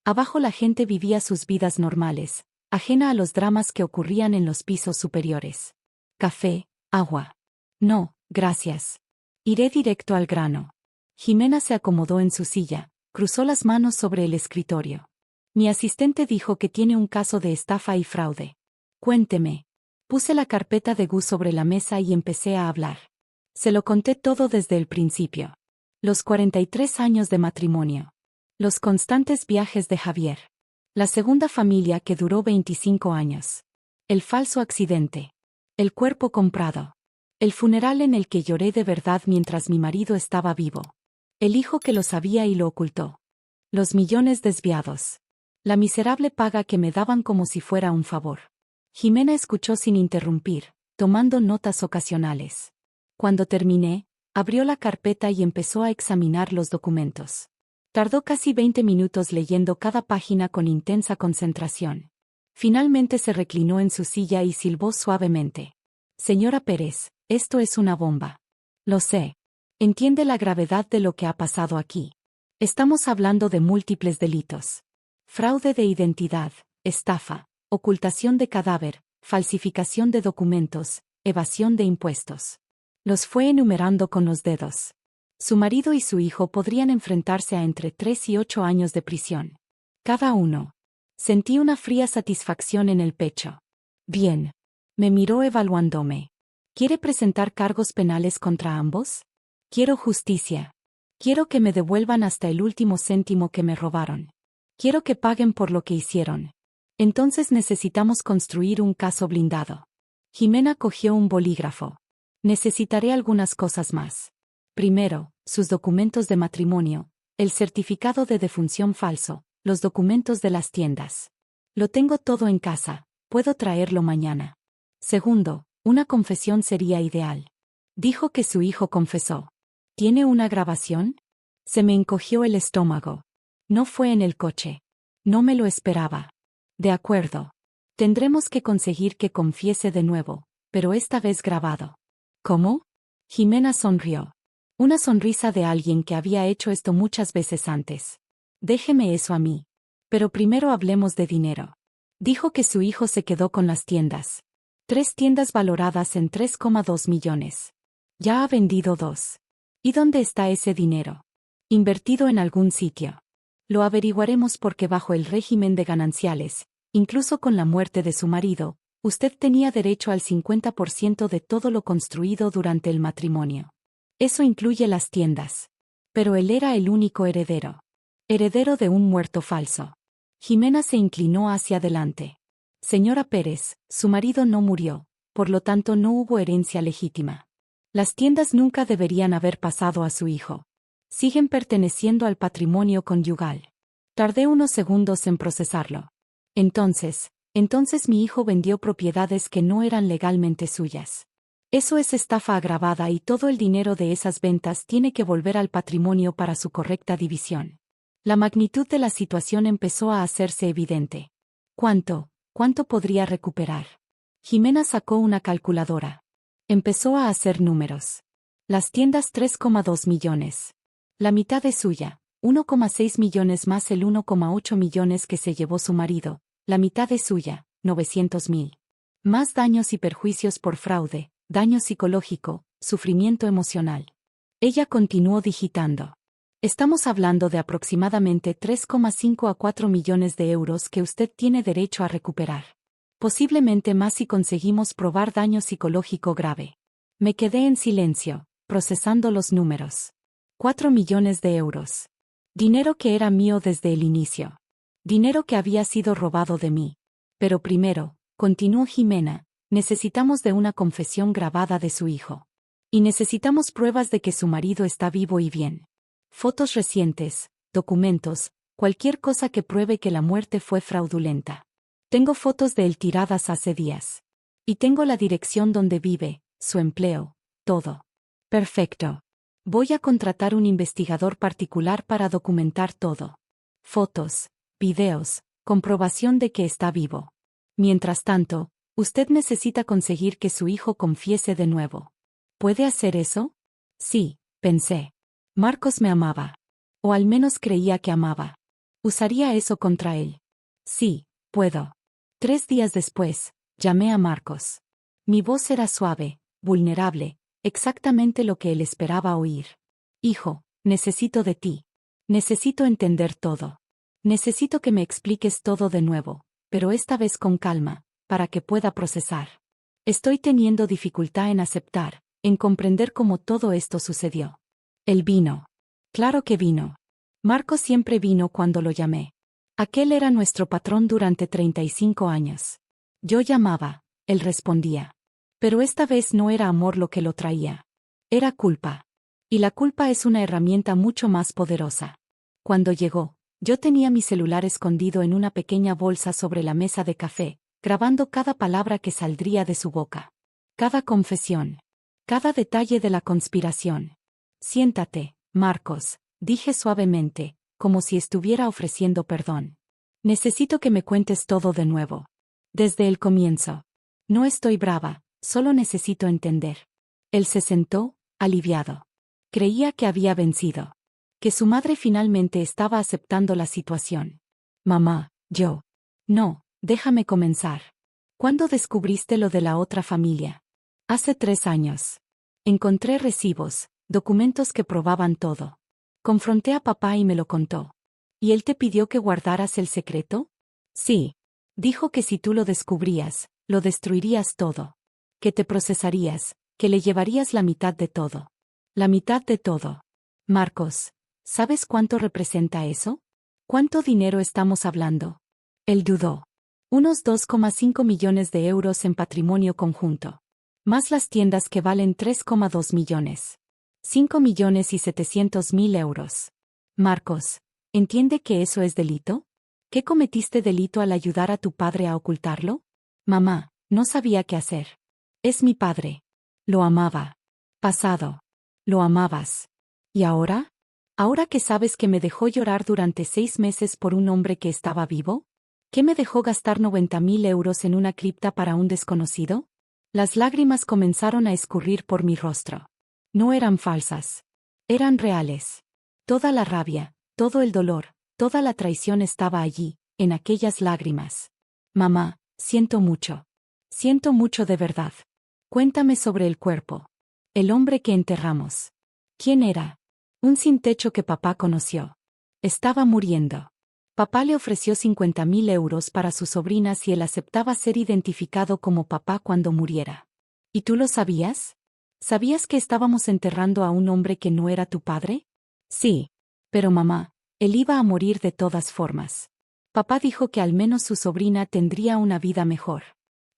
Abajo la gente vivía sus vidas normales, ajena a los dramas que ocurrían en los pisos superiores. Café, agua. No, gracias. Iré directo al grano. Jimena se acomodó en su silla, cruzó las manos sobre el escritorio. Mi asistente dijo que tiene un caso de estafa y fraude. Cuénteme. Puse la carpeta de Gus sobre la mesa y empecé a hablar. Se lo conté todo desde el principio. Los 43 años de matrimonio. Los constantes viajes de Javier. La segunda familia que duró 25 años. El falso accidente. El cuerpo comprado. El funeral en el que lloré de verdad mientras mi marido estaba vivo. El hijo que lo sabía y lo ocultó. Los millones desviados. La miserable paga que me daban como si fuera un favor. Jimena escuchó sin interrumpir, tomando notas ocasionales. Cuando terminé, abrió la carpeta y empezó a examinar los documentos. Tardó casi 20 minutos leyendo cada página con intensa concentración. Finalmente se reclinó en su silla y silbó suavemente. Señora Pérez, esto es una bomba. Lo sé. Entiende la gravedad de lo que ha pasado aquí. Estamos hablando de múltiples delitos. Fraude de identidad, estafa, ocultación de cadáver, falsificación de documentos, evasión de impuestos. Los fue enumerando con los dedos. Su marido y su hijo podrían enfrentarse a entre 3 y 8 años de prisión. Cada uno. Sentí una fría satisfacción en el pecho. Bien. Me miró evaluándome. ¿Quiere presentar cargos penales contra ambos? Quiero justicia. Quiero que me devuelvan hasta el último céntimo que me robaron. Quiero que paguen por lo que hicieron. Entonces necesitamos construir un caso blindado. Jimena cogió un bolígrafo. Necesitaré algunas cosas más. Primero, sus documentos de matrimonio, el certificado de defunción falso, los documentos de las tiendas. Lo tengo todo en casa, puedo traerlo mañana. Segundo, una confesión sería ideal. Dijo que su hijo confesó. ¿Tiene una grabación? Se me encogió el estómago. No fue en el coche. No me lo esperaba. De acuerdo. Tendremos que conseguir que confiese de nuevo, pero esta vez grabado. ¿Cómo? Jimena sonrió. Una sonrisa de alguien que había hecho esto muchas veces antes. Déjeme eso a mí. Pero primero hablemos de dinero. Dijo que su hijo se quedó con las tiendas. 3 tiendas valoradas en 3,2 millones. Ya ha vendido 2. ¿Y dónde está ese dinero? Invertido en algún sitio. Lo averiguaremos porque bajo el régimen de gananciales, incluso con la muerte de su marido, usted tenía derecho al 50% de todo lo construido durante el matrimonio. Eso incluye las tiendas. Pero él era el único heredero. Heredero de un muerto falso. Jimena se inclinó hacia adelante. Señora Pérez, su marido no murió, por lo tanto no hubo herencia legítima. Las tiendas nunca deberían haber pasado a su hijo. Siguen perteneciendo al patrimonio conyugal. Tardé unos segundos en procesarlo. Entonces mi hijo vendió propiedades que no eran legalmente suyas. Eso es estafa agravada y todo el dinero de esas ventas tiene que volver al patrimonio para su correcta división. La magnitud de la situación empezó a hacerse evidente. ¿Cuánto podría recuperar? Jimena sacó una calculadora. Empezó a hacer números. Las tiendas 3,2 millones. La mitad es suya, 1,6 millones más el 1,8 millones que se llevó su marido, la mitad es suya, 900.000. Más daños y perjuicios por fraude, daño psicológico, sufrimiento emocional. Ella continuó digitando. Estamos hablando de aproximadamente 3,5 a 4 millones de euros que usted tiene derecho a recuperar. Posiblemente más si conseguimos probar daño psicológico grave. Me quedé en silencio, procesando los números. 4 millones de euros. Dinero que era mío desde el inicio. Dinero que había sido robado de mí. Pero primero, continuó Jimena, necesitamos de una confesión grabada de su hijo. Y necesitamos pruebas de que su marido está vivo y bien. Fotos recientes, documentos, cualquier cosa que pruebe que la muerte fue fraudulenta. Tengo fotos de él tiradas hace días. Y tengo la dirección donde vive, su empleo, todo. Perfecto. Voy a contratar un investigador particular para documentar todo. Fotos, videos, comprobación de que está vivo. Mientras tanto, usted necesita conseguir que su hijo confiese de nuevo. ¿Puede hacer eso? Sí, pensé. Marcos me amaba. O al menos creía que amaba. Usaría eso contra él. Sí, puedo. 3 días después, llamé a Marcos. Mi voz era suave, vulnerable, exactamente lo que él esperaba oír. Hijo, necesito de ti. Necesito entender todo. Necesito que me expliques todo de nuevo, pero esta vez con calma, para que pueda procesar. Estoy teniendo dificultad en aceptar, en comprender cómo todo esto sucedió. Él vino. Claro que vino. Marcos siempre vino cuando lo llamé. Aquel era nuestro patrón durante 35 años. Yo llamaba, él respondía. Pero esta vez no era amor lo que lo traía. Era culpa. Y la culpa es una herramienta mucho más poderosa. Cuando llegó, yo tenía mi celular escondido en una pequeña bolsa sobre la mesa de café, grabando cada palabra que saldría de su boca. Cada confesión. Cada detalle de la conspiración. Siéntate, Marcos, dije suavemente, como si estuviera ofreciendo perdón. Necesito que me cuentes todo de nuevo. Desde el comienzo. No estoy brava, solo necesito entender. Él se sentó, aliviado. Creía que había vencido. Que su madre finalmente estaba aceptando la situación. Mamá, yo. No, déjame comenzar. ¿Cuándo descubriste lo de la otra familia? Hace 3 años. Encontré recibos, documentos que probaban todo. Confronté a papá y me lo contó. ¿Y él te pidió que guardaras el secreto? Sí. Dijo que si tú lo descubrías, lo destruirías todo. Que te procesarías, que le llevarías la mitad de todo. La mitad de todo. Marcos, ¿sabes cuánto representa eso? ¿Cuánto dinero estamos hablando? Él dudó. Unos 2,5 millones de euros en patrimonio conjunto. Más las tiendas que valen 3,2 millones. 5.700.000 euros. Marcos, ¿entiende que eso es delito? ¿Qué cometiste delito al ayudar a tu padre a ocultarlo? Mamá, no sabía qué hacer. Es mi padre. Lo amaba. Pasado. Lo amabas. ¿Y ahora? ¿Ahora que sabes que me dejó llorar durante 6 meses por un hombre que estaba vivo? ¿Qué me dejó gastar 90.000 euros en una cripta para un desconocido? Las lágrimas comenzaron a escurrir por mi rostro. No eran falsas. Eran reales. Toda la rabia, todo el dolor, toda la traición estaba allí, en aquellas lágrimas. Mamá, siento mucho. Siento mucho de verdad. Cuéntame sobre el cuerpo. El hombre que enterramos. ¿Quién era? Un sin techo que papá conoció. Estaba muriendo. Papá le ofreció 50.000 euros para su sobrina si él aceptaba ser identificado como papá cuando muriera. ¿Y tú lo sabías? ¿Sabías que estábamos enterrando a un hombre que no era tu padre? Sí. Pero mamá, él iba a morir de todas formas. Papá dijo que al menos su sobrina tendría una vida mejor.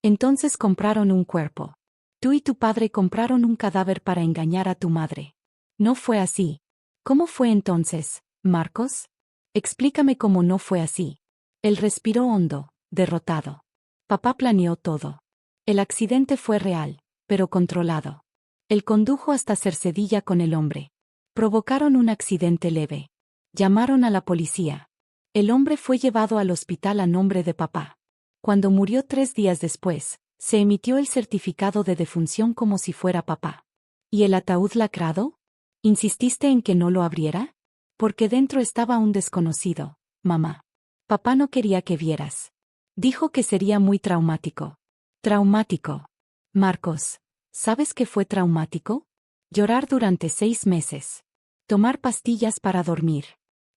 Entonces compraron un cuerpo. Tú y tu padre compraron un cadáver para engañar a tu madre. No fue así. ¿Cómo fue entonces, Marcos? Explícame cómo no fue así. Él respiró hondo, derrotado. Papá planeó todo. El accidente fue real, pero controlado. Él condujo hasta Cercedilla con el hombre. Provocaron un accidente leve. Llamaron a la policía. El hombre fue llevado al hospital a nombre de papá. Cuando murió 3 días después, se emitió el certificado de defunción como si fuera papá. ¿Y el ataúd lacrado? ¿Insististe en que no lo abriera? Porque dentro estaba un desconocido, mamá. Papá no quería que vieras. Dijo que sería muy traumático. Traumático. Marcos, ¿sabes qué fue traumático? Llorar durante 6 meses. Tomar pastillas para dormir.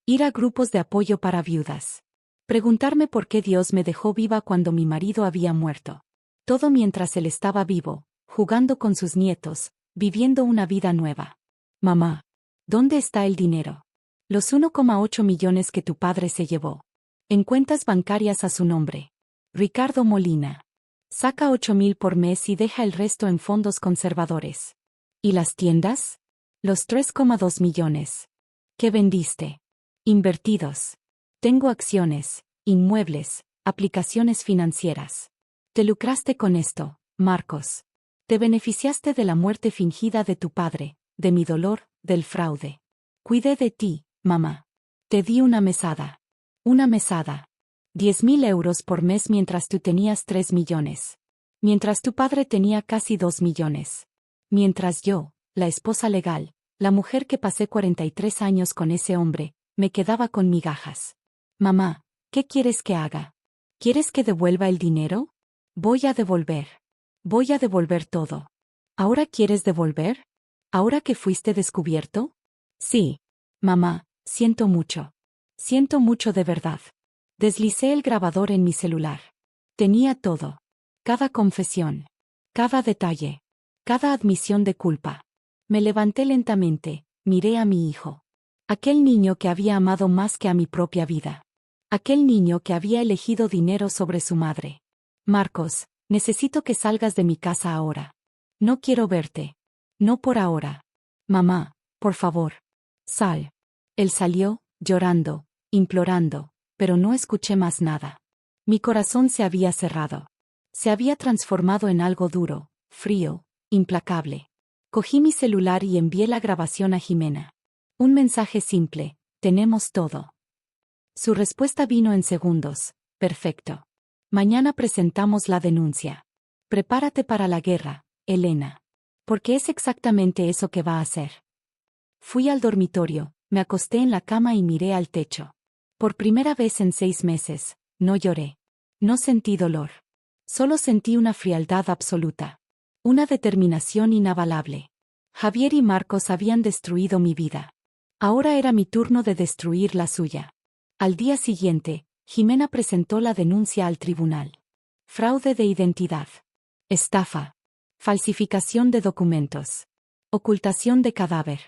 Ir a grupos de apoyo para viudas. Preguntarme por qué Dios me dejó viva cuando mi marido había muerto. Todo mientras él estaba vivo, jugando con sus nietos, viviendo una vida nueva. Mamá, ¿dónde está el dinero? Los 1,8 millones que tu padre se llevó. En cuentas bancarias a su nombre. Ricardo Molina. Saca 8.000 por mes y deja el resto en fondos conservadores. ¿Y las tiendas? Los 3,2 millones. ¿Qué vendiste? Invertidos. Tengo acciones, inmuebles, aplicaciones financieras. Te lucraste con esto, Marcos. Te beneficiaste de la muerte fingida de tu padre, de mi dolor, del fraude. Cuidé de ti, mamá. Te di una mesada. Una mesada. 10.000 euros por mes mientras tú tenías 3 millones. Mientras tu padre tenía casi 2 millones. Mientras yo, la esposa legal, la mujer que pasé 43 años con ese hombre, me quedaba con migajas. Mamá, ¿qué quieres que haga? ¿Quieres que devuelva el dinero? Voy a devolver. Voy a devolver todo. ¿Ahora quieres devolver? ¿Ahora que fuiste descubierto? Sí. Mamá, siento mucho. Siento mucho de verdad. Deslicé el grabador en mi celular. Tenía todo. Cada confesión. Cada detalle. Cada admisión de culpa. Me levanté lentamente, miré a mi hijo. Aquel niño que había amado más que a mi propia vida. Aquel niño que había elegido dinero sobre su madre. Marcos, necesito que salgas de mi casa ahora. No quiero verte. No por ahora. Mamá, por favor. Sal. Él salió, llorando, implorando, pero no escuché más nada. Mi corazón se había cerrado. Se había transformado en algo duro, frío, implacable. Cogí mi celular y envié la grabación a Jimena. Un mensaje simple: tenemos todo. Su respuesta vino en segundos: perfecto. Mañana presentamos la denuncia. Prepárate para la guerra, Elena. Porque es exactamente eso que va a hacer. Fui al dormitorio, me acosté en la cama y miré al techo. Por primera vez en 6 meses, no lloré. No sentí dolor. Solo sentí una frialdad absoluta. Una determinación inabalable. Javier y Marcos habían destruido mi vida. Ahora era mi turno de destruir la suya. Al día siguiente, Jimena presentó la denuncia al tribunal. Fraude de identidad. Estafa. Falsificación de documentos. Ocultación de cadáver.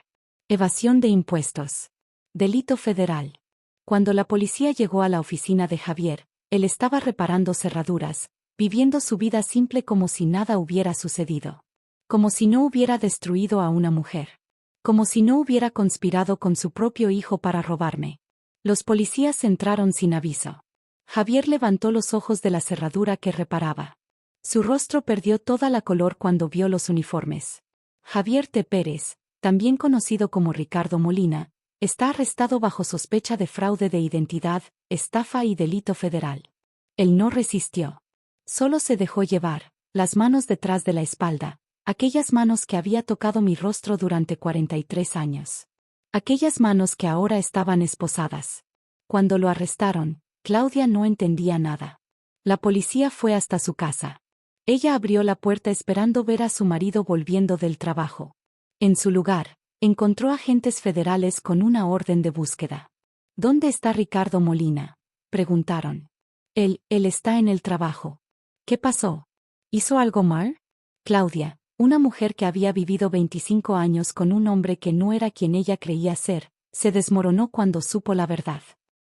Evasión de impuestos. Delito federal. Cuando la policía llegó a la oficina de Javier, él estaba reparando cerraduras, viviendo su vida simple como si nada hubiera sucedido. Como si no hubiera destruido a una mujer. Como si no hubiera conspirado con su propio hijo para robarme. Los policías entraron sin aviso. Javier levantó los ojos de la cerradura que reparaba. Su rostro perdió toda la color cuando vio los uniformes. Javier T. Pérez, también conocido como Ricardo Molina, está arrestado bajo sospecha de fraude de identidad, estafa y delito federal. Él no resistió. Solo se dejó llevar, las manos detrás de la espalda, aquellas manos que había tocado mi rostro durante 43 años. Aquellas manos que ahora estaban esposadas. Cuando lo arrestaron, Claudia no entendía nada. La policía fue hasta su casa. Ella abrió la puerta esperando ver a su marido volviendo del trabajo. En su lugar, encontró agentes federales con una orden de búsqueda. ¿Dónde está Ricardo Molina?, preguntaron. Él está en el trabajo. ¿Qué pasó? ¿Hizo algo mal? Claudia, una mujer que había vivido 25 años con un hombre que no era quien ella creía ser, se desmoronó cuando supo la verdad.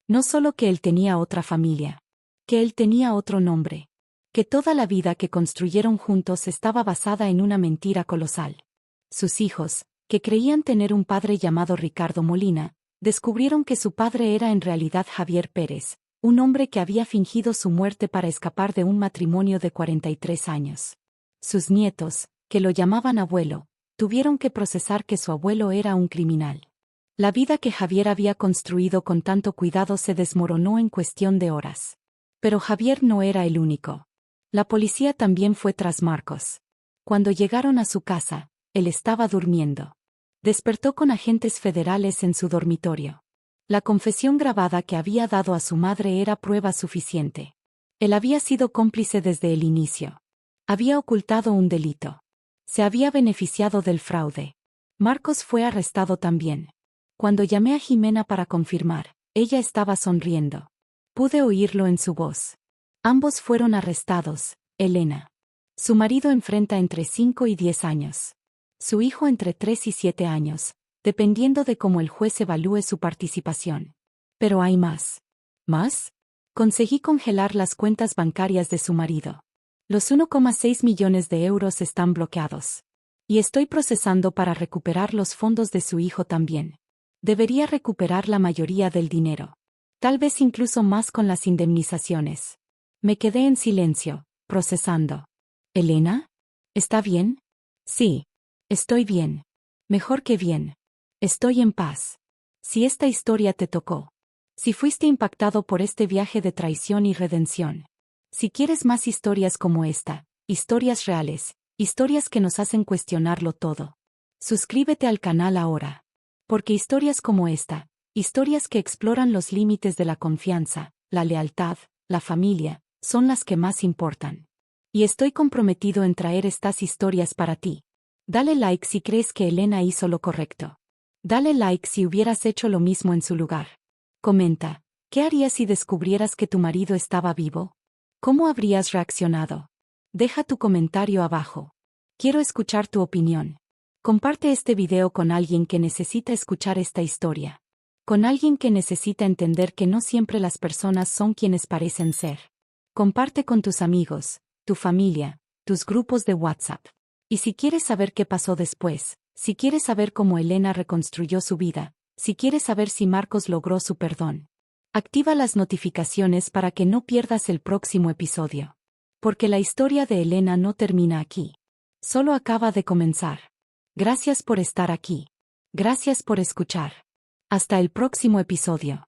No solo que él tenía otra familia, que él tenía otro nombre, que toda la vida que construyeron juntos estaba basada en una mentira colosal. Sus hijos, que creían tener un padre llamado Ricardo Molina, descubrieron que su padre era en realidad Javier Pérez, un hombre que había fingido su muerte para escapar de un matrimonio de 43 años. Sus nietos, que lo llamaban abuelo, tuvieron que procesar que su abuelo era un criminal. La vida que Javier había construido con tanto cuidado se desmoronó en cuestión de horas. Pero Javier no era el único. La policía también fue tras Marcos. Cuando llegaron a su casa, él estaba durmiendo. Despertó con agentes federales en su dormitorio. La confesión grabada que había dado a su madre era prueba suficiente. Él había sido cómplice desde el inicio. Había ocultado un delito. Se había beneficiado del fraude. Marcos fue arrestado también. Cuando llamé a Jimena para confirmar, ella estaba sonriendo. Pude oírlo en su voz. Ambos fueron arrestados, Elena. Su marido enfrenta entre 5 y 10 años. Su hijo entre 3 y 7 años, dependiendo de cómo el juez evalúe su participación. Pero hay más. ¿Más? Conseguí congelar las cuentas bancarias de su marido. Los 1,6 millones de euros están bloqueados. Y estoy procesando para recuperar los fondos de su hijo también. Debería recuperar la mayoría del dinero. Tal vez incluso más con las indemnizaciones. Me quedé en silencio, procesando. ¿Elena? ¿Está bien? Sí. Estoy bien. Mejor que bien. Estoy en paz. Si esta historia te tocó. Si fuiste impactado por este viaje de traición y redención. Si quieres más historias como esta, historias reales, historias que nos hacen cuestionarlo todo. Suscríbete al canal ahora. Porque historias como esta, historias que exploran los límites de la confianza, la lealtad, la familia, son las que más importan. Y estoy comprometido en traer estas historias para ti. Dale like si crees que Elena hizo lo correcto. Dale like si hubieras hecho lo mismo en su lugar. Comenta, ¿qué harías si descubrieras que tu marido estaba vivo? ¿Cómo habrías reaccionado? Deja tu comentario abajo. Quiero escuchar tu opinión. Comparte este video con alguien que necesita escuchar esta historia. Con alguien que necesita entender que no siempre las personas son quienes parecen ser. Comparte con tus amigos, tu familia, tus grupos de WhatsApp. Y si quieres saber qué pasó después, si quieres saber cómo Elena reconstruyó su vida, si quieres saber si Marcos logró su perdón, activa las notificaciones para que no pierdas el próximo episodio. Porque la historia de Elena no termina aquí. Solo acaba de comenzar. Gracias por estar aquí. Gracias por escuchar. Hasta el próximo episodio.